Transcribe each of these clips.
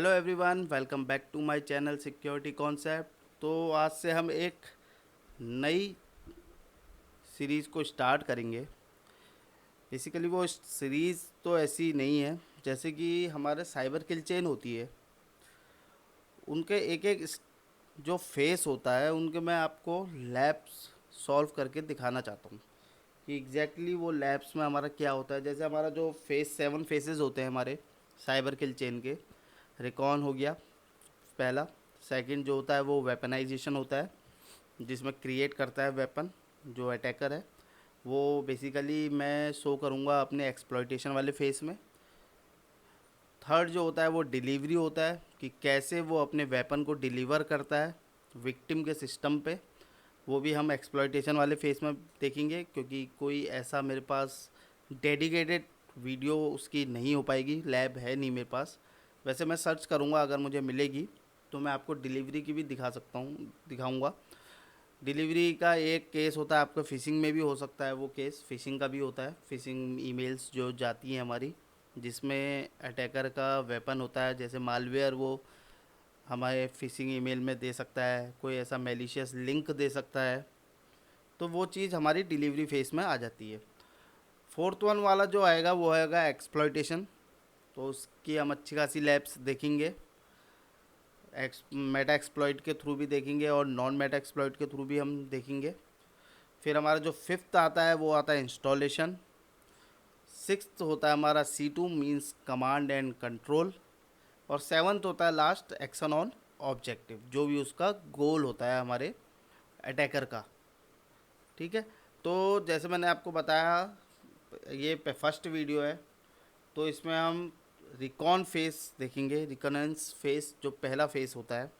Hello everyone, welcome back to my channel security concept. तो आज से हम एक नई सीरीज़ को स्टार्ट करेंगे। बेसिकली वो सीरीज़ तो ऐसी नहीं है, जैसे कि हमारे साइबर किल चेन होती है, उनके एक एक जो फेस होता है उनके मैं आपको लैब्स सॉल्व करके दिखाना चाहता हूँ कि एग्जैक्टली वो लैब्स में हमारा क्या होता है। जैसे हमारा जो फेस 7 फेसेस होते हैं हमारे साइबर किल चेन के, रिकॉन हो गया पहला। सेकंड जो होता है वो वेपनाइजेशन होता है, जिसमें क्रिएट करता है वेपन जो अटैकर है। वो बेसिकली मैं शो करूँगा अपने एक्सप्लॉइटेशन वाले फेस में। थर्ड जो होता है वो डिलीवरी होता है कि कैसे वो अपने वेपन को डिलीवर करता है विक्टिम के सिस्टम पे। वो भी हम एक्सप्लॉइटेशन वाले फेस में देखेंगे, क्योंकि कोई ऐसा मेरे पास डेडिकेटेड वीडियो उसकी नहीं हो पाएगी, लैब है नहीं मेरे पास। वैसे मैं सर्च करूँगा, अगर मुझे मिलेगी तो मैं आपको डिलीवरी की भी दिखा सकता हूँ, दिखाऊँगा। डिलीवरी का एक केस होता है, आपका फ़िशिंग में भी हो सकता है, वो केस फ़िशिंग का भी होता है। फ़िशिंग ईमेल्स जो जाती हैं हमारी, जिसमें अटैकर का वेपन होता है, जैसे मालवेयर वो हमारे फ़िशिंग ईमेल में दे सकता है, कोई ऐसा मेलिशियस लिंक दे सकता है, तो वो चीज़ हमारी डिलीवरी फेस में आ जाती है। फोर्थ वन वाला जो आएगा वो आएगा एक्सप्लॉइटेशन। तो उसकी हम अच्छी खासी लैब्स देखेंगे, मेटा एक्सप्लॉइट के थ्रू भी देखेंगे और नॉन मेटा एक्सप्लॉइट के थ्रू भी हम देखेंगे। फिर हमारा जो फिफ्थ आता है वो आता है इंस्टॉलेशन। सिक्स्थ होता है हमारा C2 means command and control. और सेवन्थ होता है लास्ट एक्शन ऑन ऑब्जेक्टिव, जो भी उसका गोल होता है हमारे अटैकर का। ठीक है, तो जैसे मैंने आपको बताया, ये फर्स्ट वीडियो है, तो इसमें हम रिकॉन फेस देखेंगे, रिकॉनेंस फेस जो पहला फेस होता है।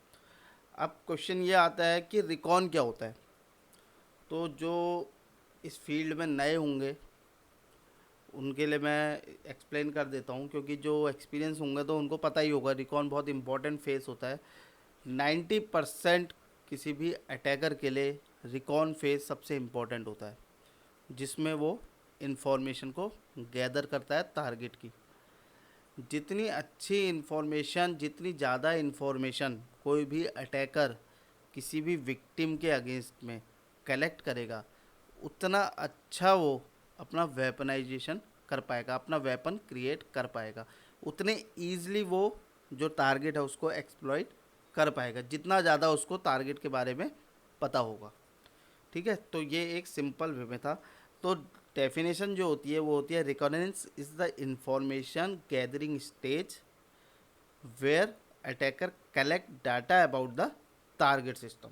अब क्वेश्चन ये आता है कि रिकॉन क्या होता है। तो जो इस फील्ड में नए होंगे उनके लिए मैं एक्सप्लेन कर देता हूँ, क्योंकि जो एक्सपीरियंस होंगे तो उनको पता ही होगा रिकॉन बहुत इंपॉर्टेंट फेस होता है। 90% किसी भी अटैकर के लिए रिकॉन फेस सबसे इम्पोर्टेंट होता है, जिसमें वो इंफॉर्मेशन को गैदर करता है टारगेट की। जितनी अच्छी इन्फॉर्मेशन, जितनी ज़्यादा इन्फॉर्मेशन कोई भी अटैकर किसी भी विक्टिम के अगेंस्ट में कलेक्ट करेगा, उतना अच्छा वो अपना वेपनाइजेशन कर पाएगा, अपना वेपन क्रिएट कर पाएगा, उतने ईज़िली वो जो टारगेट है उसको एक्सप्लॉइट कर पाएगा, जितना ज़्यादा उसको टारगेट के बारे में पता होगा। ठीक है, तो ये एक सिंपल वे में था। तो डेफिनेशन जो होती है वो होती है reconnaissance is the information gathering stage where attacker collect data about the target system.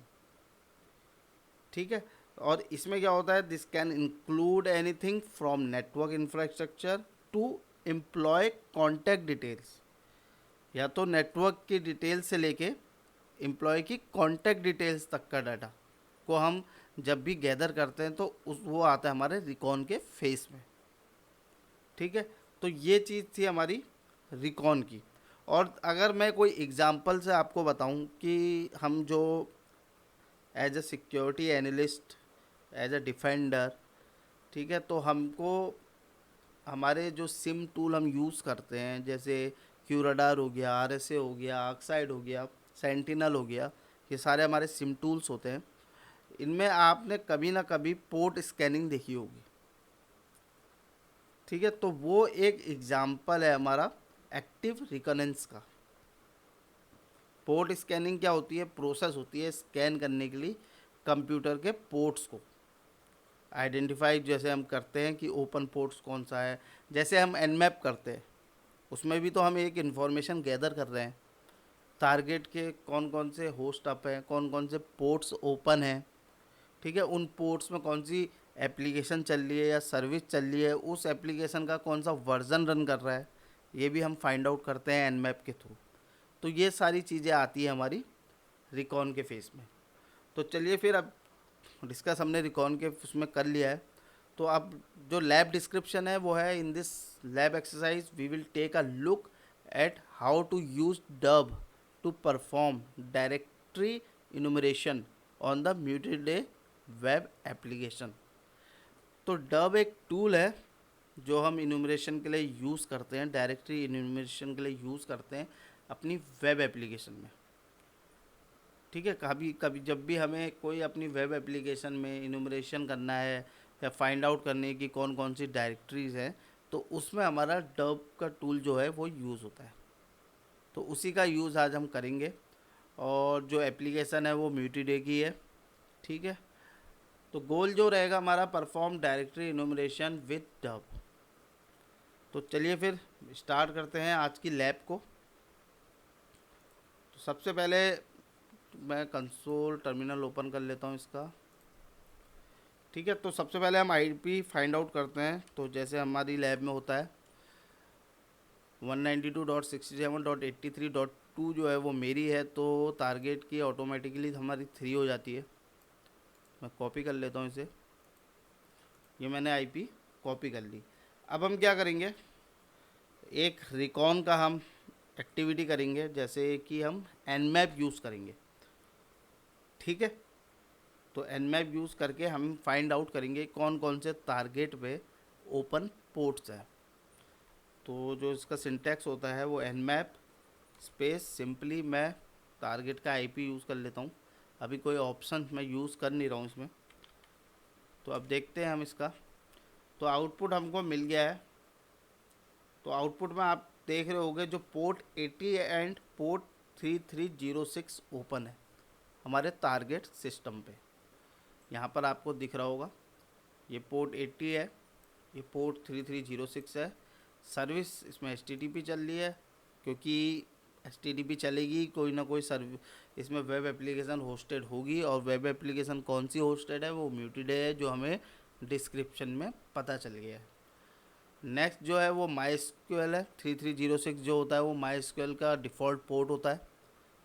ठीक है, और इसमें क्या होता है, this can include anything from network infrastructure to employ contact details. या तो नेटवर्क की डिटेल से लेके एम्प्लॉय की कॉन्टैक्ट डिटेल्स तक का डाटा को हम जब भी गैदर करते हैं तो उस वो आता है हमारे रिकॉन के फेस में। ठीक है, तो ये चीज़ थी हमारी रिकॉन की। और अगर मैं कोई एग्जांपल से आपको बताऊं कि हम जो as a security analyst, as a defender, ठीक है, तो हमको हमारे जो सिम टूल हम यूज़ करते हैं, जैसे क्यूराडार हो गया, RSA हो गया, आर्कसाइड हो गया, सेंटिनल हो गया, ये सारे हमारे सिम टूल्स होते हैं। इनमें आपने कभी ना कभी पोर्ट स्कैनिंग देखी होगी। ठीक है, तो वो एक एग्जाम्पल है हमारा एक्टिव रिकनेंस का। पोर्ट स्कैनिंग क्या होती है, प्रोसेस होती है स्कैन करने के लिए कंप्यूटर के पोर्ट्स को आइडेंटिफाई, जैसे हम करते हैं कि ओपन पोर्ट्स कौन सा है। जैसे हम एनमैप करते हैं, उसमें भी तो हम एक इन्फॉर्मेशन गैदर कर रहे हैं, टारगेट के कौन कौन से होस्ट अप हैं, कौन कौन से पोर्ट्स ओपन हैं। ठीक है, उन पोर्ट्स में कौन सी एप्लीकेशन चल रही है या सर्विस चल रही है, उस एप्लीकेशन का कौन सा वर्जन रन कर रहा है, ये भी हम फाइंड आउट करते हैं एनमैप के थ्रू। तो ये सारी चीज़ें आती है हमारी रिकॉन के फेस में। तो चलिए फिर, अब डिस्कस हमने रिकॉन के उसमें कर लिया है, तो अब जो लैब डिस्क्रिप्शन है वो है, in this lab exercise we will take a look at how to use dirb to perform directory enumeration on the muted web application. तो डब एक टूल है जो हम इनुमरेशन के लिए यूज़ करते हैं, डायरेक्टरी इनुमरेशन के लिए यूज़ करते हैं अपनी वेब एप्लीकेशन में। ठीक है, कभी कभी जब भी हमें कोई अपनी वेब एप्लीकेशन में इनुमरेशन करना है या फाइंड आउट करने की कौन कौन सी डायरेक्टरीज हैं, तो उसमें हमारा डब का टूल जो है वो यूज़ होता है। तो उसी का यूज़ आज हम करेंगे। और जो एप्लीकेशन है वो म्यूटीडे की है। ठीक है, तो गोल जो रहेगा हमारा, perform directory enumeration with dub. तो चलिए फिर स्टार्ट करते हैं आज की लैब को। तो सबसे पहले मैं कंसोल टर्मिनल ओपन कर लेता हूँ इसका। ठीक है, तो सबसे पहले हम आईपी फाइंड आउट करते हैं। तो जैसे हमारी लैब में होता है 192.67.83.2 जो है वो मेरी है, तो टारगेट की ऑटोमेटिकली हमारी 3 हो जाती है। मैं कॉपी कर लेता हूँ इसे। ये मैंने आईपी कॉपी कर ली। अब हम क्या करेंगे, एक रिकॉन का हम एक्टिविटी करेंगे, जैसे कि हम nmap यूज़ करेंगे। ठीक है, तो nmap यूज़ करके हम फाइंड आउट करेंगे कौन कौन से टारगेट पे ओपन पोर्ट्स हैं। तो जो इसका सिंटैक्स होता है वो nmap स्पेस सिंपली मैं टारगेट का आईपी यूज़ कर लेता हूँ। अभी कोई ऑप्शन मैं यूज़ कर नहीं रहा हूँ इसमें। तो अब देखते हैं हम इसका। तो आउटपुट हमको मिल गया है। तो आउटपुट में आप देख रहे होंगे जो पोर्ट 80 एंड पोर्ट 3306 ओपन है हमारे टारगेट सिस्टम पे। यहाँ पर आपको दिख रहा होगा ये पोर्ट 80 है, ये पोर्ट 3306 है। सर्विस इसमें HTTP चल रही है, क्योंकि HTTP चलेगी कोई ना कोई सर्विस इसमें वेब एप्लीकेशन होस्टेड होगी। और वेब एप्लीकेशन कौन सी होस्टेड है, वो म्यूटीडे है, जो हमें डिस्क्रिप्शन में पता चल गया है। नेक्स्ट जो है वो MySQL है। 3306 जो होता है वो MySQL का डिफ़ॉल्ट पोर्ट होता है।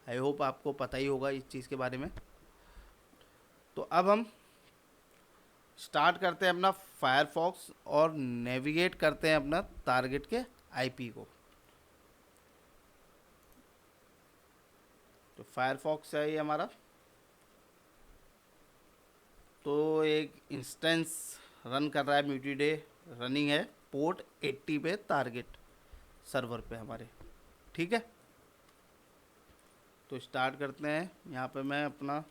आई होप आपको पता ही होगा इस चीज़ के बारे में। तो अब हम स्टार्ट करते हैं अपना फायरफॉक्स और नेविगेट करते हैं अपना टारगेट के आईपी को। तो फायरफॉक्स है ये हमारा। तो एक इंस्टेंस रन कर रहा है, म्यूटीडे रनिंग है पोर्ट 80 पे टारगेट सर्वर पे हमारे। ठीक है, तो स्टार्ट करते हैं। यहाँ पे मैं अपना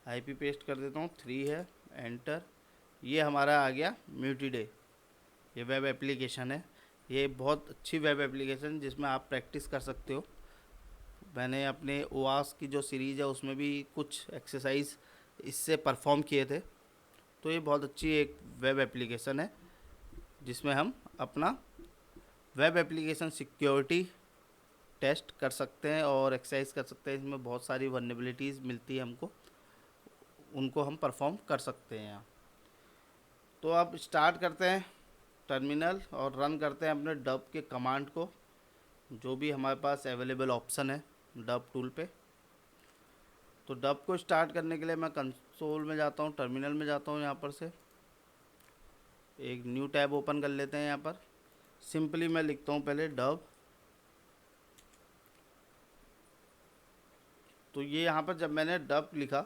आईपी पेस्ट कर देता हूँ, 3 है, एंटर। ये हमारा आ गया म्यूटीडे। ये वेब एप्लीकेशन है। ये बहुत अच्छी वेब एप्लीकेशन जिसमें आप प्रैक्टिस कर सकते हो। मैंने अपने ओआस की जो सीरीज़ है उसमें भी कुछ एक्सरसाइज इससे परफॉर्म किए थे। तो ये बहुत अच्छी एक वेब एप्लीकेशन है जिसमें हम अपना वेब एप्लीकेशन सिक्योरिटी टेस्ट कर सकते हैं और एक्सरसाइज कर सकते हैं। इसमें बहुत सारी वल्नरेबिलिटीज़ मिलती है हमको, उनको हम परफॉर्म कर सकते हैं यहाँ। तो अब स्टार्ट करते हैं टर्मिनल और रन करते हैं अपने डब के कमांड को, जो भी हमारे पास अवेलेबल ऑप्शन है डब टूल पे। तो डब को स्टार्ट करने के लिए मैं कंसोल में जाता हूँ, टर्मिनल में जाता हूँ। यहाँ पर से एक न्यू टैब ओपन कर लेते हैं। यहाँ पर सिंपली मैं लिखता हूँ पहले डब। तो ये यहाँ पर जब मैंने डब लिखा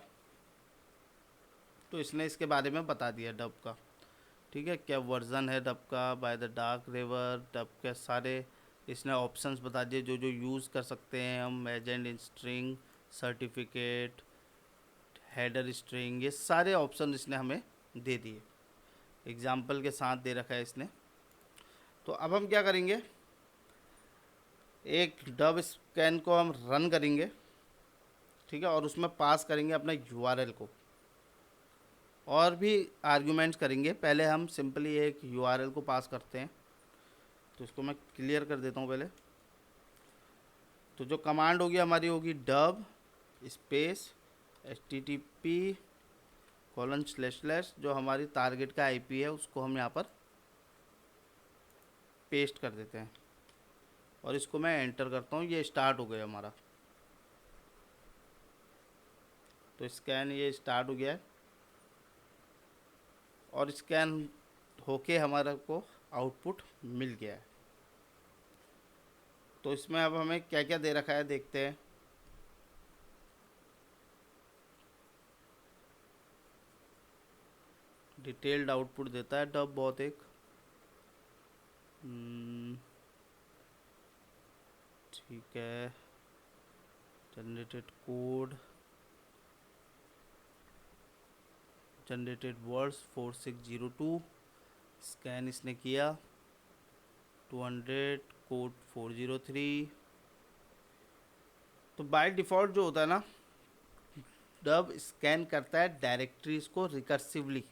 तो इसने इसके बारे में बता दिया डब का। ठीक है, क्या वर्जन है डब का, by the dark river, dub के सारे इसने ऑप्शंस बता दिए जो जो यूज़ कर सकते हैं हम। Agent string, certificate, header string, ये सारे ऑप्शन इसने हमें दे दिए, एग्जाम्पल के साथ दे रखा है इसने। तो अब हम क्या करेंगे, एक डब स्कैन को हम रन करेंगे। ठीक है, और उसमें पास करेंगे अपना यूआरएल को, और भी आर्गुमेंट्स करेंगे। पहले हम सिंपली एक यूआरएल को पास करते हैं। तो इसको मैं क्लियर कर देता हूँ पहले। तो जो कमांड होगी हमारी होगी डब स्पेस http:// जो हमारी टारगेट का आईपी है उसको हम यहाँ पर पेस्ट कर देते हैं और इसको मैं एंटर करता हूँ। ये स्टार्ट हो गया हमारा। तो स्कैन ये स्टार्ट हो गया है और स्कैन होके हमारा को आउटपुट मिल गया है। तो इसमें अब हमें क्या क्या दे रखा है देखते हैं। डिटेल्ड आउटपुट देता है डब बहुत एक। ठीक है, generated code, generated words 4602, scan इसने किया 200, कोड 403। तो बाय डिफ़ॉल्ट जो होता है ना, डब स्कैन करता है डायरेक्टरीज को रिकर्सिवली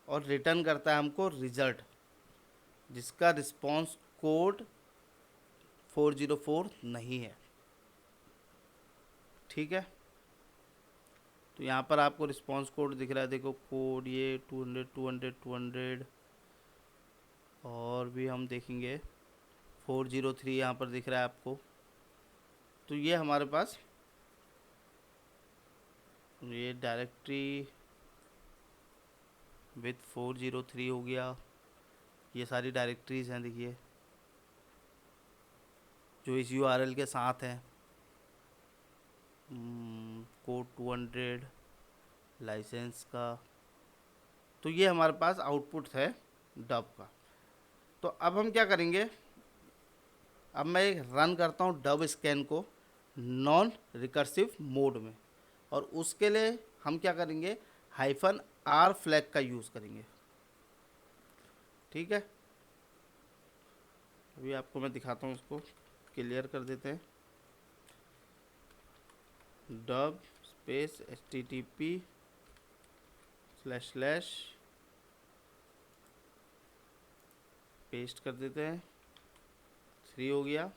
और रिटर्न करता है हमको रिजल्ट जिसका रिस्पॉन्स कोड 404 नहीं है। ठीक है, तो यहाँ पर आपको रिस्पॉन्स कोड दिख रहा है, देखो कोड ये 200 200 200, और भी हम देखेंगे 403 यहाँ पर दिख रहा है आपको। तो ये हमारे पास ये डायरेक्टरी विथ 403 हो गया। ये सारी डायरेक्टरीज हैं, देखिए जो इस यूआरएल के साथ हैं। कोड 200 लाइसेंस का। तो ये हमारे पास आउटपुट है डब का। तो अब हम क्या करेंगे, अब मैं एक रन करता हूँ डब स्कैन को नॉन रिकर्सिव मोड में, और उसके लिए हम क्या करेंगे, -r फ्लैग का यूज़ करेंगे। ठीक है, अभी आपको मैं दिखाता हूँ, इसको क्लियर कर देते हैं। डब स्पेस http// पेस्ट कर देते हैं, 3 हो गया।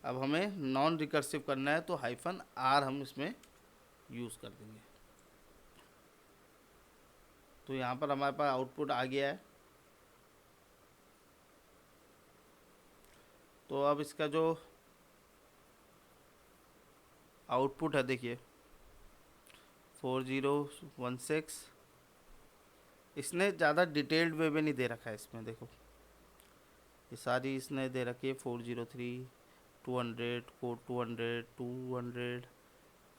अब हमें नॉन रिकर्सिव करना है तो -r हम इसमें यूज़ कर देंगे। तो यहाँ पर हमारे पास आउटपुट आ गया है। तो अब इसका जो आउटपुट है देखिए 4016, इसने ज़्यादा डिटेल्ड वे में नहीं दे रखा है इसमें, देखो ये सारी इसने दे रखी है 403 200 कोड 200 200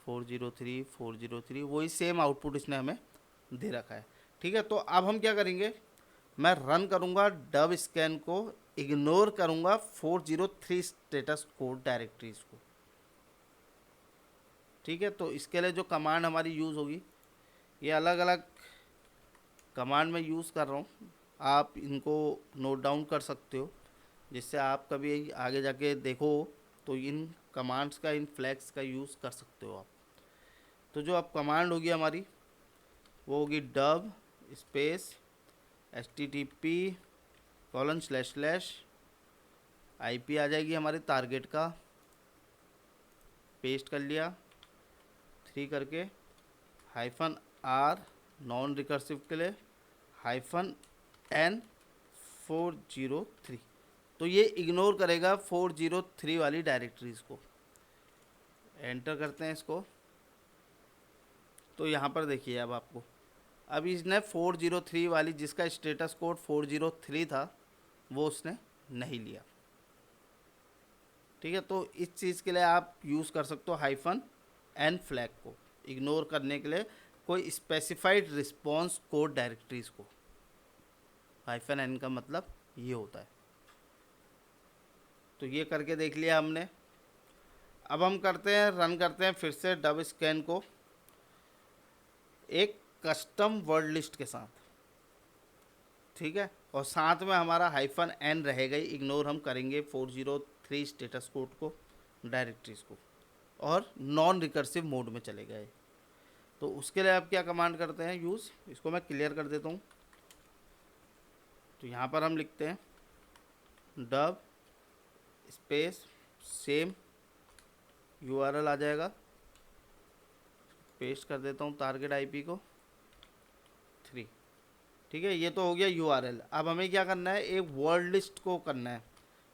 403 403, वही सेम आउटपुट इसने हमें दे रखा है। ठीक है, तो अब हम क्या करेंगे, मैं रन करूँगा डब स्कैन को, इग्नोर करूँगा 403 स्टेटस कोड डायरेक्टरीज को। ठीक है, तो इसके लिए जो कमांड हमारी यूज़ होगी, ये अलग अलग कमांड में यूज़ कर रहा हूँ, आप इनको नोट डाउन कर सकते हो, जिससे आप कभी आगे जाके देखो तो इन कमांड्स का, इन फ्लैग्स का यूज़ कर सकते हो आप। तो जो अब कमांड होगी हमारी वो होगी डब स्पेस http:// IP आ जाएगी हमारे टारगेट का, पेस्ट कर लिया 3 करके, -r नॉन रिकर्सिव के लिए -n403। तो ये इग्नोर करेगा 403 वाली डायरेक्टरीज को। एंटर करते हैं इसको। तो यहाँ पर देखिए अब आपको, अब इसने 403 वाली जिसका स्टेटस कोड 403 था वो उसने नहीं लिया। ठीक है, तो इस चीज़ के लिए आप यूज़ कर सकते हो -n फ्लैग को, इग्नोर करने के लिए कोई स्पेसिफाइड रिस्पॉन्स कोड डायरेक्टरीज को। -n का मतलब ये होता है। तो ये करके देख लिया हमने। अब हम करते हैं, रन करते हैं फिर से डब स्कैन को एक कस्टम वर्ड लिस्ट के साथ। ठीक है, और साथ में हमारा -n रहेगा ही, इग्नोर हम करेंगे 403 स्टेटस कोड को, डायरेक्टरीज को, और नॉन रिकर्सिव मोड में चले गए। तो उसके लिए आप क्या कमांड करते हैं यूज़, इसको मैं क्लियर कर देता हूँ। तो यहाँ पर हम लिखते हैं डब स्पेस सेम URL आ जाएगा, पेस्ट कर देता हूँ टारगेट IP को 3। ठीक है, ये तो हो गया URL। अब हमें क्या करना है, एक वर्ड लिस्ट को करना है।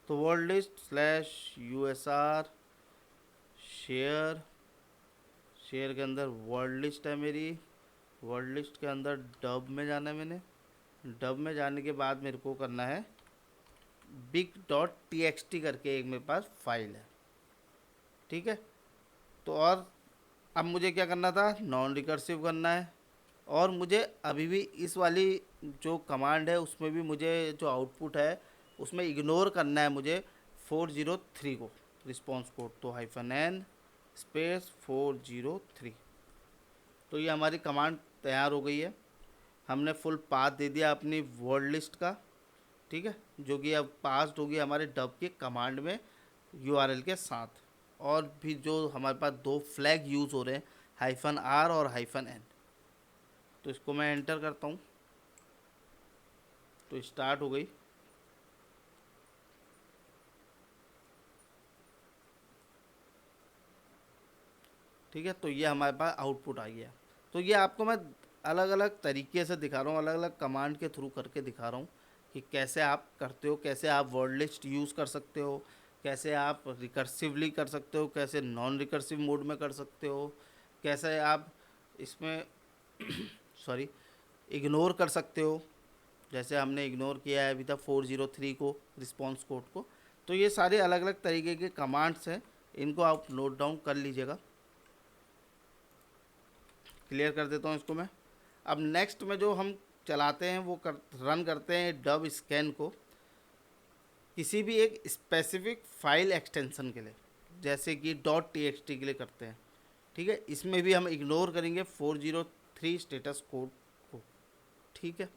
तो वर्ड लिस्ट /usr शेयर के अंदर वर्ड लिस्ट है मेरी, वर्ड लिस्ट के अंदर डब में जाना है मैंने। डब में जाने के बाद मेरे को करना है big.txt करके एक मेरे पास फाइल है। ठीक है, तो और अब मुझे क्या करना था, नॉन रिकर्सिव करना है, और मुझे अभी भी इस वाली जो कमांड है उसमें भी मुझे जो आउटपुट है उसमें इग्नोर करना है मुझे 403 को रिस्पॉन्स कोड। तो -n स्पेस 403। तो ये हमारी कमांड तैयार हो गई है। हमने फुल पाथ दे दिया अपनी वर्ड लिस्ट का, ठीक है, जो कि अब पास्ड होगी हमारे डब के कमांड में यूआरएल के साथ। और भी जो हमारे पास दो फ्लैग यूज़ हो रहे हैं, -r और -n, तो इसको मैं एंटर करता हूँ तो स्टार्ट हो गई। ठीक है, तो ये हमारे पास आउटपुट आ गया। तो ये आपको मैं अलग अलग तरीके से दिखा रहा हूँ, अलग अलग कमांड के थ्रू करके दिखा रहा हूँ कि कैसे आप करते हो, कैसे आप वर्ड लिस्ट यूज़ कर सकते हो, कैसे आप रिकर्सिवली कर सकते हो, कैसे नॉन रिकर्सिव मोड में कर सकते हो, कैसे आप इसमें सॉरी इग्नोर कर सकते हो, जैसे हमने इग्नोर किया है अभी तक 403 को, रिस्पॉन्स कोड को। तो ये सारे अलग अलग तरीके के कमांड्स हैं, इनको आप नोट डाउन कर लीजिएगा। क्लियर कर देता हूँ इसको मैं। अब नेक्स्ट में जो हम चलाते हैं वो रन करते हैं डब स्कैन को किसी भी एक स्पेसिफिक फाइल एक्सटेंशन के लिए, जैसे कि .txt के लिए करते हैं। ठीक है, इसमें भी हम इग्नोर करेंगे 403 स्टेटस कोड को। ठीक है,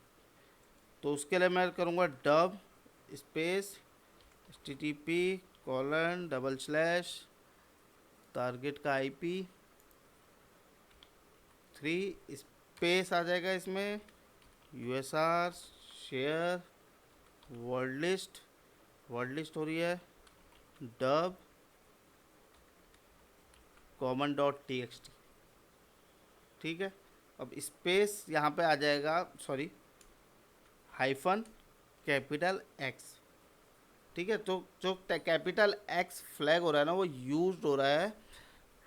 तो उसके लिए मैं करूँगा डब स्पेस http:// टारगेट का IP 3 स्पेस आ जाएगा इसमें USR शेयर वर्ड लिस्ट हो रही है डब common.txt। ठीक है, अब स्पेस यहाँ पे आ जाएगा, सॉरी -X। ठीक है, तो जो कैपिटल X फ्लैग हो रहा है ना, वो यूज्ड हो रहा है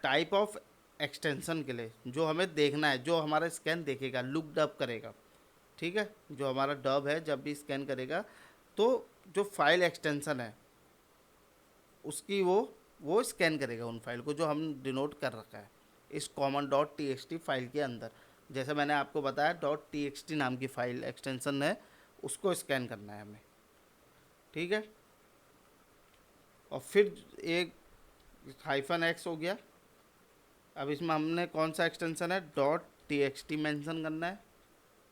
टाइप ऑफ एक्सटेंशन के लिए, जो हमें देखना है, जो हमारा स्कैन देखेगा, लुक डब करेगा। ठीक है, जो हमारा डब है जब भी स्कैन करेगा तो जो फाइल एक्सटेंशन है उसकी वो स्कैन करेगा उन फाइल को जो हम डिनोट कर रखा है इस common.txt फाइल के अंदर। जैसे मैंने आपको बताया .txt नाम की फाइल एक्सटेंशन है, उसको स्कैन करना है हमें। ठीक है, और फिर एक -X हो गया। अब इसमें हमने कौन सा एक्सटेंशन है .txt मेंशन करना है,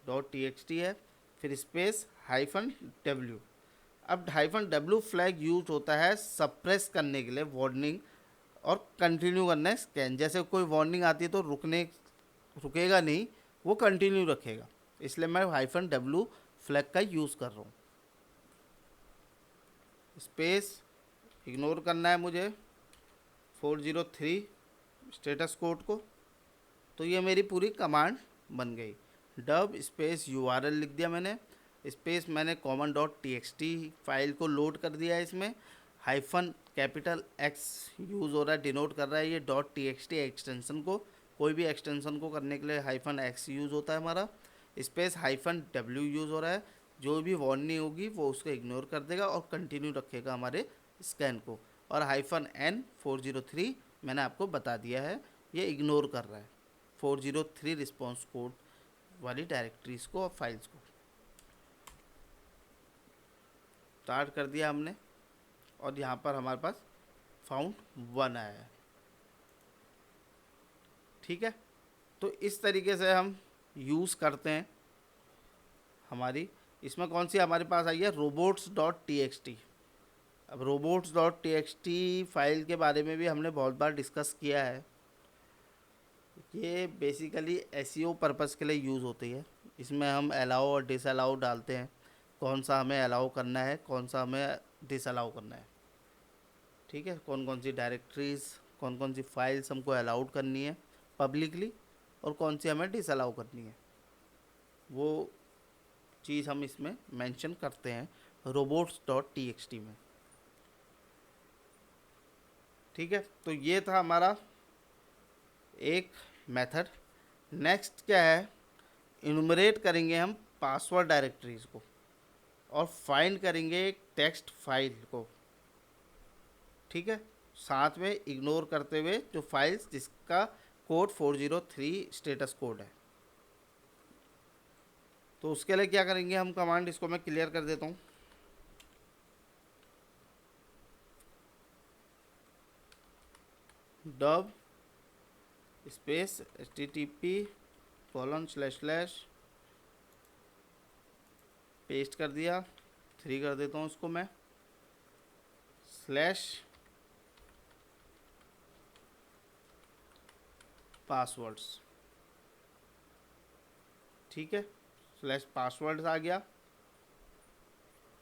.txt है, फिर स्पेस -W। अब -W फ्लैग यूज होता है सप्रेस करने के लिए वार्निंग और कंटिन्यू करना है स्कैन। जैसे कोई वार्निंग आती है तो रुकेगा नहीं, वो कंटिन्यू रखेगा, इसलिए मैं -W फ्लैग का यूज़ कर रहा हूँ। स्पेस इग्नोर करना है मुझे 403 स्टेटस कोड को। तो ये मेरी पूरी कमांड बन गई। डब स्पेस URL लिख दिया मैंने, स्पेस मैंने common.txt फाइल को लोड कर दिया है, इसमें -X यूज़ हो रहा है, डिनोट कर रहा है ये .txt एक्सटेंशन को। कोई भी एक्सटेंशन को करने के लिए -X यूज़ होता है हमारा, स्पेस -W यूज़ हो रहा है। जो भी वार्निंग होगी वो उसको इग्नोर कर देगा और कंटिन्यू रखेगा हमारे स्कैन को। और -N 403 मैंने आपको बता दिया है, ये इग्नोर कर रहा है 403 रिस्पॉन्स कोड वाली डायरेक्टरीज को और फाइल्स को। स्टार्ट कर दिया हमने और यहाँ पर हमारे पास फाउंड 1 आया है। ठीक है, तो इस तरीके से हम यूज़ करते हैं। हमारी इसमें कौन सी हमारे पास आई है robots.txt। अब robots.txt फाइल के बारे में भी हमने बहुत बार डिस्कस किया है। ये बेसिकली SEO पर्पज़ के लिए यूज़ होती है। इसमें हम अलाउ और डिसअलाउ डालते हैं, कौन सा हमें अलाउ करना है, कौन सा हमें डिसअलाउ करना है। ठीक है, कौन कौन सी डायरेक्टरीज़, कौन कौन सी फाइल्स हमको अलाउड करनी है पब्लिकली और कौन सी हमें डिसअलाउ करनी है, वो चीज़ हम इसमें मेंशन करते हैं robots.txt में। ठीक है, तो ये था हमारा एक मेथड। नेक्स्ट क्या है, इनुमरेट करेंगे हम पासवर्ड डायरेक्टरीज को और फाइंड करेंगे एक टेक्स्ट फाइल को। ठीक है, साथ में इग्नोर करते हुए जो फाइल्स जिसका कोड 403 स्टेटस कोड है। तो उसके लिए क्या करेंगे हम कमांड, इसको मैं क्लियर कर देता हूँ। डब स्पेस http:// पेस्ट कर दिया, 3 कर देता हूँ उसको मैं, स्लैश पासवर्ड्स, ठीक है, स्लैश पासवर्ड्स आ गया,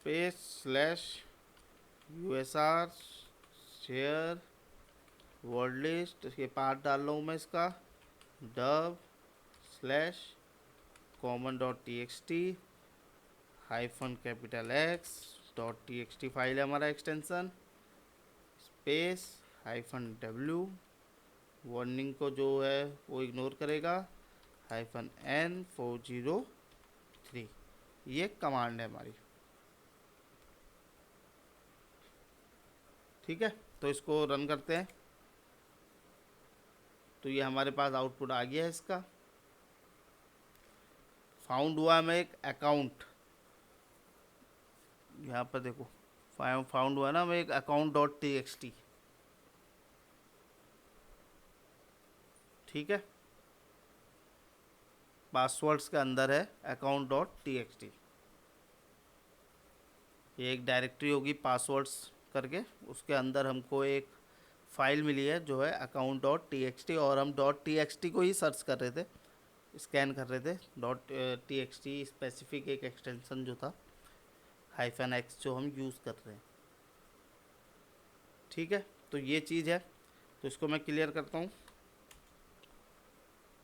paste slash USR share word list, इसके पार्ट डाल रहा हूँ मैं इसका, dub slash common dot TXT -X.txt file है हमारा एक्सटेंशन, स्पेस -W, वार्निंग को जो है वो इग्नोर करेगा, -N403, ये कमांड है हमारी, ठीक है। तो इसको रन करते हैं, तो ये हमारे पास आउटपुट आ गया है इसका। फाउंड हुआ हमें एक अकाउंट, यहाँ पर देखो फाउंड हुआ ना हमें एक account.txt, ठीक है, पासवर्ड्स के अंदर है account.txt, ये एक डायरेक्टरी होगी पासवर्ड्स करके, उसके अंदर हमको एक फाइल मिली है जो है account.txt, और हम .txt को ही सर्च कर रहे थे, स्कैन कर रहे थे। .txt स्पेसिफिक एक एक्सटेंशन जो था -X जो हम यूज़ कर रहे हैं, ठीक है। तो ये चीज़ है, तो इसको मैं क्लियर करता हूँ।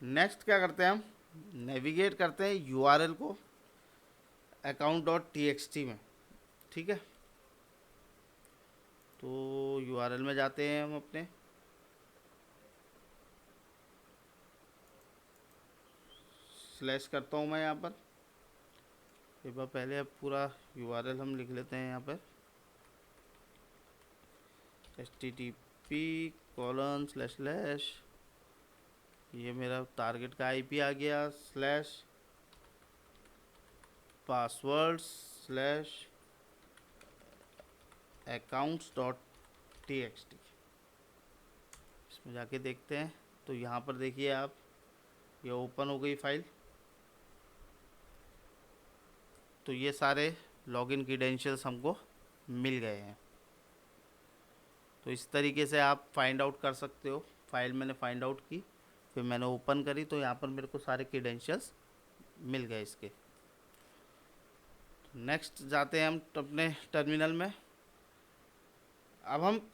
नेक्स्ट क्या करते हैं, हम नेविगेट करते हैं URL को account.txt में, ठीक है। तो URL में जाते हैं हम अपने, स्लैश करता हूँ मैं यहाँ पर, एक बार पहले अब पूरा URL हम लिख लेते हैं यहाँ पर, http:// ये मेरा टारगेट का IP आ गया, स्लैश पासवर्ड स्लैश accounts.txt, इसमें जाके देखते हैं। तो यहाँ पर देखिए आप, ये ओपन हो गई फाइल, तो ये सारे लॉगिन क्रीडेंशियल्स हमको मिल गए हैं। तो इस तरीके से आप फाइंड आउट कर सकते हो। फाइल मैंने फाइंड आउट की, फिर मैंने ओपन करी, तो यहाँ पर मेरे को सारे क्रीडेंशियल्स मिल गए इसके। नेक्स्ट जाते हैं हम अपने टर्मिनल में। अब हम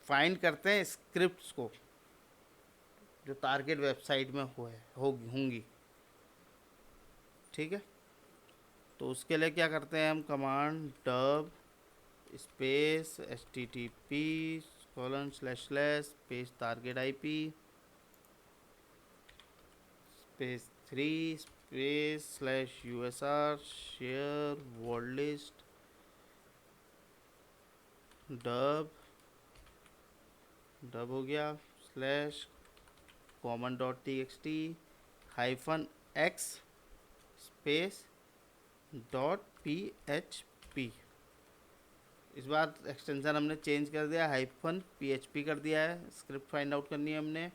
फाइंड करते हैं स्क्रिप्ट्स को जो टारगेट वेबसाइट में होंगी, ठीक है। तो उसके लिए क्या करते हैं हम, command dub space http:// space target IP space 3 space /USR share word list dub हो गया, slash common.txt -X space .php, इस बार एक्सटेंशन हमने चेंज कर दिया, -php कर दिया है। स्क्रिप्ट फाइंड आउट करनी है हमने,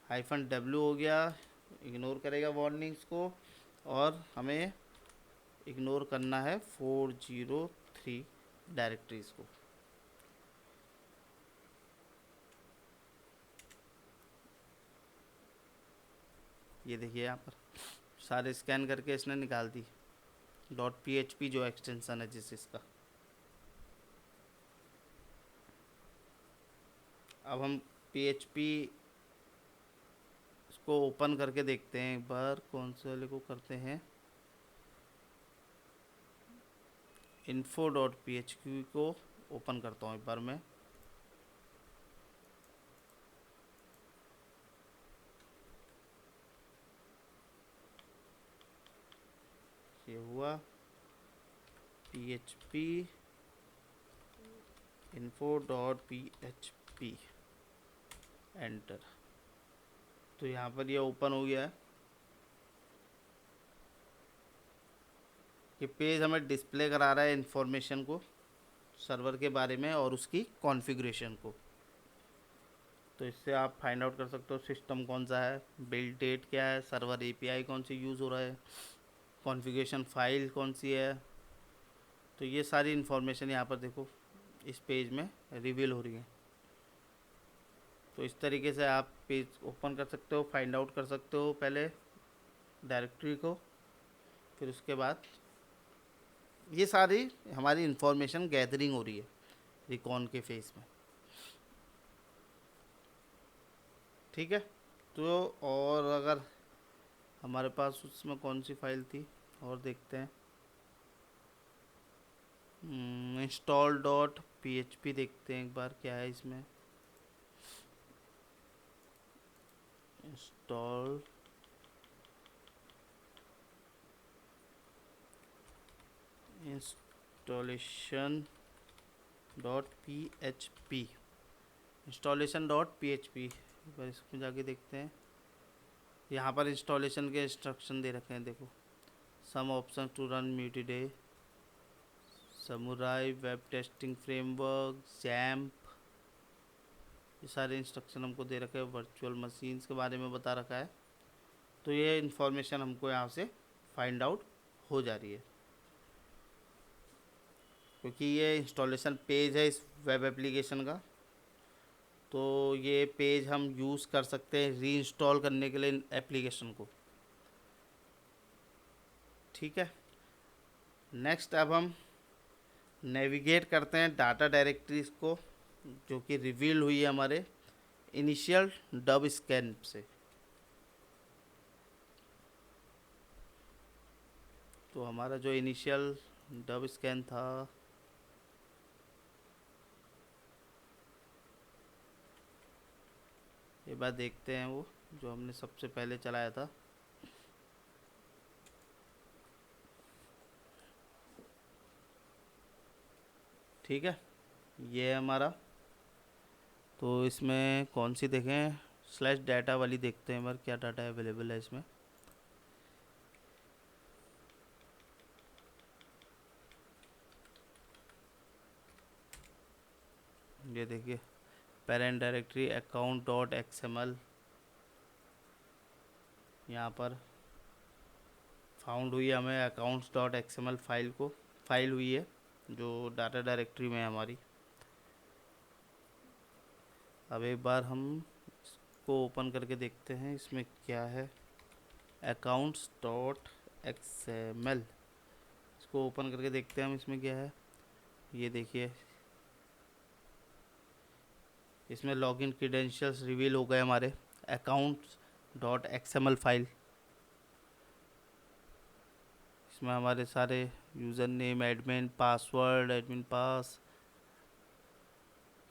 -W हो गया, इग्नोर करेगा वार्निंग्स को, और हमें इग्नोर करना है 403 डायरेक्टरीज को। ये देखिए यहाँ पर सारे स्कैन करके इसने निकाल दी, .php जो एक्सटेंशन है जिस इसका। अब हम PHP इसको ओपन करके देखते हैं एक बार, कौन से वाले को करते हैं, info.php को ओपन करता हूँ एक बार मैं। ये हुआ PHP info.php, एंटर। तो यहाँ पर ये ओपन हो गया है। ये पेज हमें डिस्प्ले करा रहा है इंफॉर्मेशन को, सर्वर के बारे में और उसकी कॉन्फ़िगरेशन को। तो इससे आप फाइंड आउट कर सकते हो सिस्टम कौन सा है, बिल्ड डेट क्या है, सर्वर एपीआई कौन सी यूज़ हो रहा है, कॉन्फ़िगरेशन फाइल कौन सी है। तो ये सारी इन्फॉर्मेशन यहाँ पर देखो इस पेज में रिवील हो रही है। तो इस तरीके से आप पेज ओपन कर सकते हो, फाइंड आउट कर सकते हो पहले डायरेक्टरी को, फिर उसके बाद ये सारी हमारी इन्फॉर्मेशन गैदरिंग हो रही है रिकॉन के फेस में। ठीक है। तो और अगर हमारे पास उसमें कौन सी फाइल थी और देखते हैं, इंस्टॉल डॉट पी देखते हैं एक बार क्या है इसमें। Install installation dot P installation dot P एक बार इसमें जाके देखते हैं। यहाँ पर इंस्टॉलेशन के इंस्ट्रक्शन दे रखे हैं देखो, सम ऑप्शन टू रन म्यूटेडे, समुराई, वेब टेस्टिंग फ्रेमवर्क, जैम्प, ये सारे इंस्ट्रक्शन हमको दे रखे हैं। वर्चुअल मशीन्स के बारे में बता रखा है। तो ये इन्फॉर्मेशन हमको यहाँ से फाइंड आउट हो जा रही है, क्योंकि ये इंस्टॉलेशन पेज है इस वेब एप्लीकेशन का। तो ये पेज हम यूज़ कर सकते हैं री इंस्टॉल करने के लिए एप्लीकेशन को। ठीक है। नेक्स्ट अब हम नेविगेट करते हैं डाटा डायरेक्टरीज को, जो कि रिवील हुई है हमारे इनिशियल डब स्कैन से। तो हमारा जो इनिशियल डब स्कैन था, ये बात देखते हैं वो जो हमने सबसे पहले चलाया था। ठीक है, ये है हमारा। तो इसमें कौन सी देखें, स्लैश डाटा वाली देखते हैं बार क्या डाटा अवेलेबल है इसमें। ये देखिए parent directory account dot XML, यहाँ पर फाउंड हुई है हमें अकाउंट्स डॉट XML फाइल हुई है जो डाटा डायरेक्टरी में है हमारी। अब एक बार हम इसको ओपन करके देखते हैं इसमें क्या है, अकाउंट्स डॉट XML। इसको ओपन करके देखते हैं हम इसमें क्या है। ये देखिए इसमें लॉगिन क्रीडेंशियल्स रिवील हो गए हमारे अकाउंट्स डॉट XML फाइल। इसमें हमारे सारे user name, admin password, admin pass,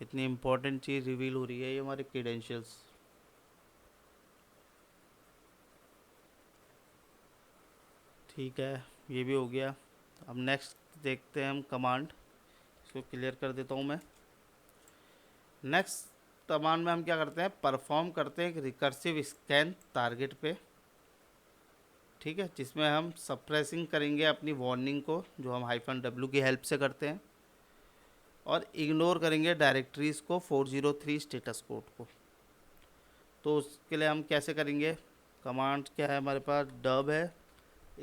इतनी इम्पोर्टेंट चीज़ रिवील हो रही है ये हमारे क्रीडेंशियल्स। ठीक है, ये भी हो गया। अब नेक्स्ट देखते हैं हम कमांड, इसको क्लियर कर देता हूँ मैं। नेक्स्ट कमांड में हम क्या करते हैं, परफॉर्म करते हैं एक रिकर्सिव स्कैन टारगेट पे। ठीक है, जिसमें हम सप्रेसिंग करेंगे अपनी वार्निंग को जो हम -w की हेल्प से करते हैं, और इग्नोर करेंगे डायरेक्टरीज़ को 403 स्टेटस कोड को। तो उसके लिए हम कैसे करेंगे, कमांड क्या है हमारे पास, डब है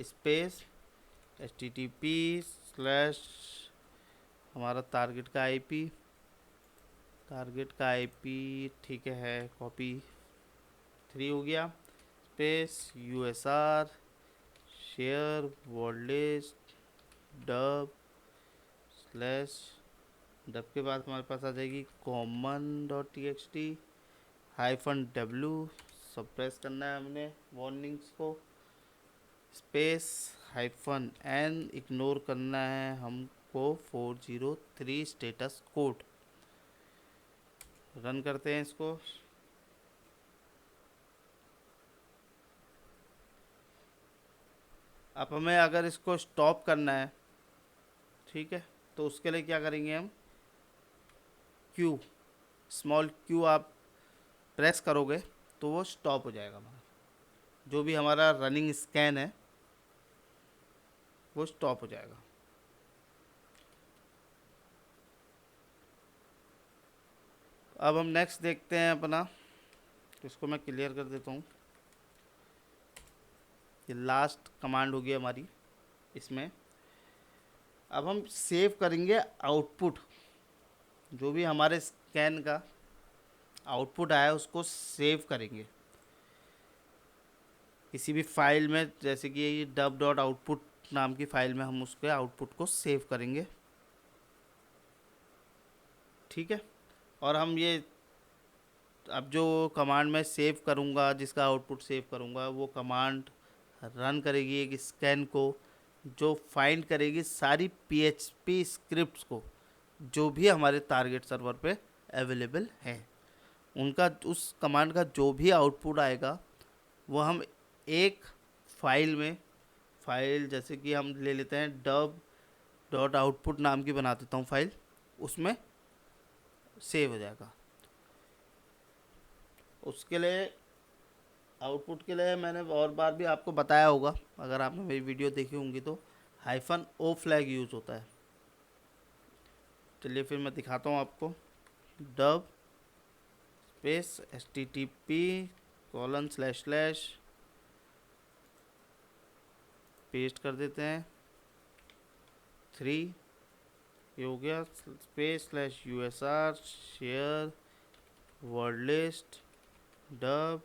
स्पेस http/ हमारा टारगेट का आईपी ठीक है कॉपी 3 हो गया, space USR share world list dub के बाद हमारे पास आ जाएगी common.txt -w, सप्रेस करना है हमने वार्निंग्स को, स्पेस -n इग्नोर करना है हमको 403 स्टेटस कोड। रन करते हैं इसको। अब हमें अगर इसको स्टॉप करना है, ठीक है, तो उसके लिए क्या करेंगे हम, क्यू, स्मॉल क्यू आप प्रेस करोगे तो वो स्टॉप हो जाएगा हमारा, जो भी हमारा रनिंग स्कैन है वो स्टॉप हो जाएगा। अब हम नेक्स्ट देखते हैं अपना, इसको मैं क्लियर कर देता हूँ। ये लास्ट कमांड होगी हमारी इसमें। अब हम सेव करेंगे आउटपुट, जो भी हमारे स्कैन का आउटपुट आया उसको सेव करेंगे किसी भी फाइल में, जैसे कि ये डब डॉट आउटपुट नाम की फाइल में हम उसके आउटपुट को सेव करेंगे। ठीक है, और हम ये अब जो कमांड मैं सेव करूँगा, जिसका आउटपुट सेव करूँगा, वो कमांड रन करेगी एक स्कैन को, जो फाइंड करेगी सारी PHP स्क्रिप्ट्स को जो भी हमारे टारगेट सर्वर पे अवेलेबल हैं। उनका उस कमांड का जो भी आउटपुट आएगा वो हम एक फाइल में, फाइल जैसे कि हम ले लेते हैं डब डॉट आउटपुट नाम की बना देता हूँ फाइल, उसमें सेव हो जाएगा। उसके लिए आउटपुट के लिए मैंने और बार भी आपको बताया होगा, अगर आपने मेरी वीडियो देखी होंगी तो -o फ्लैग यूज़ होता है। चलिए फिर मैं दिखाता हूँ आपको। डब स्पेस http:// पेस्ट कर देते हैं 3, ये हो गया, space /usr share word list dub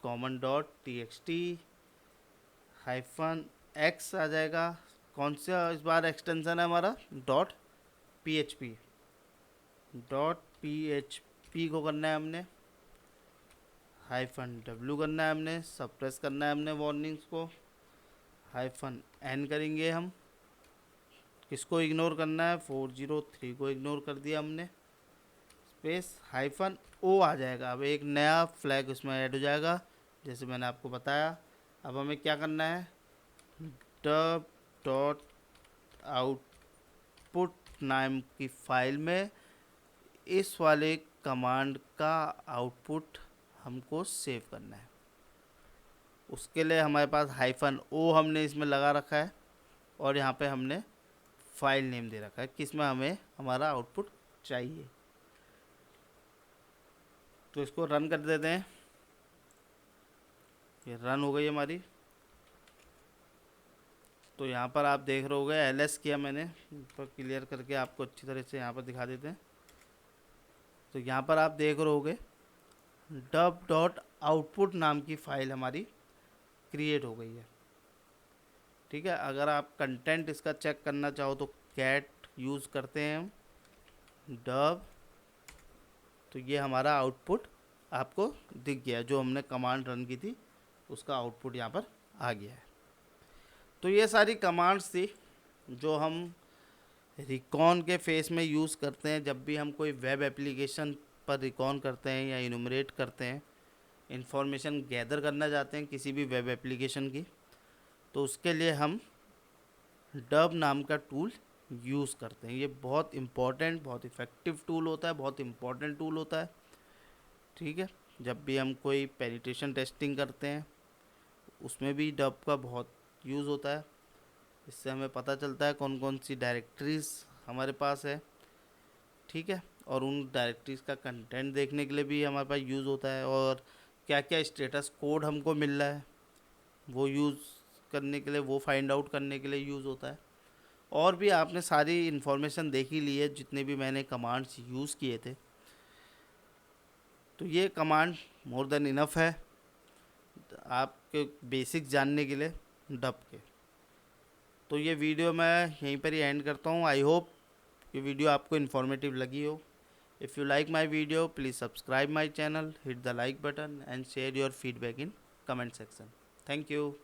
common.txt -x आ जाएगा। कौन सा इस बार एक्सटेंशन है हमारा? .php को करना है हमने, -w करना है हमने, सप्रेस करना है हमने वार्निंग्स को, -n करेंगे हम। किसको इग्नोर करना है? 403 को इग्नोर कर दिया हमने। स्पेस -o आ जाएगा। अब एक नया फ्लैग उसमें ऐड हो जाएगा, जैसे मैंने आपको बताया। अब हमें क्या करना है? डब डॉट आउटपुट नाम की फाइल में इस वाले कमांड का आउटपुट हमको सेव करना है। उसके लिए हमारे पास -o हमने इसमें लगा रखा है, और यहाँ पे हमने फाइल नेम दे रखा है किसमें हमें हमारा आउटपुट चाहिए। तो इसको रन कर देते हैं। ये रन हो गई हमारी। तो यहाँ पर आप देख रहे होगे ls किया मैंने, पर क्लियर करके आपको अच्छी तरह से यहाँ पर दिखा देते हैं। तो यहाँ पर आप देख रहे होगे डब डॉट आउटपुट नाम की फ़ाइल हमारी क्रिएट हो गई है। ठीक है, अगर आप कंटेंट इसका चेक करना चाहो तो कैट यूज़ करते हैं हम डब, तो ये हमारा आउटपुट आपको दिख गया, जो हमने कमांड रन की थी उसका आउटपुट यहाँ पर आ गया है। तो ये सारी कमांड्स थी जो हम रिकॉन के फेस में यूज़ करते हैं जब भी हम कोई वेब एप्लीकेशन पर रिकॉन करते हैं या इनुमरेट करते हैं, इंफॉर्मेशन गैदर करना चाहते हैं किसी भी वेब एप्लीकेशन की, तो उसके लिए हम डब नाम का टूल यूज़ करते हैं। ये बहुत इम्पॉर्टेंट, बहुत इफ़ेक्टिव टूल होता है, बहुत इम्पॉर्टेंट टूल होता है। ठीक है, जब भी हम कोई पेनिट्रेशन टेस्टिंग करते हैं उसमें भी डब का बहुत यूज़ होता है। इससे हमें पता चलता है कौन कौन सी डायरेक्टरीज़ हमारे पास है। ठीक है, और उन डायरेक्टरीज़ का कंटेंट देखने के लिए भी हमारे पास यूज़ होता है, और क्या क्या स्टेटस कोड हमको मिल रहा है वो यूज़ करने के लिए, वो फाइंड आउट करने के लिए यूज़ होता है। और भी आपने सारी इन्फॉर्मेशन देख ही ली है जितने भी मैंने कमांड्स यूज़ किए थे। तो ये कमांड मोर देन इनफ है आपके बेसिक जानने के लिए डब के। तो ये वीडियो मैं यहीं पर ही एंड करता हूँ। आई होप ये वीडियो आपको इन्फॉर्मेटिव लगी हो। If you like my video, please subscribe my channel, hit the like button and share your feedback in comment section. Thank you.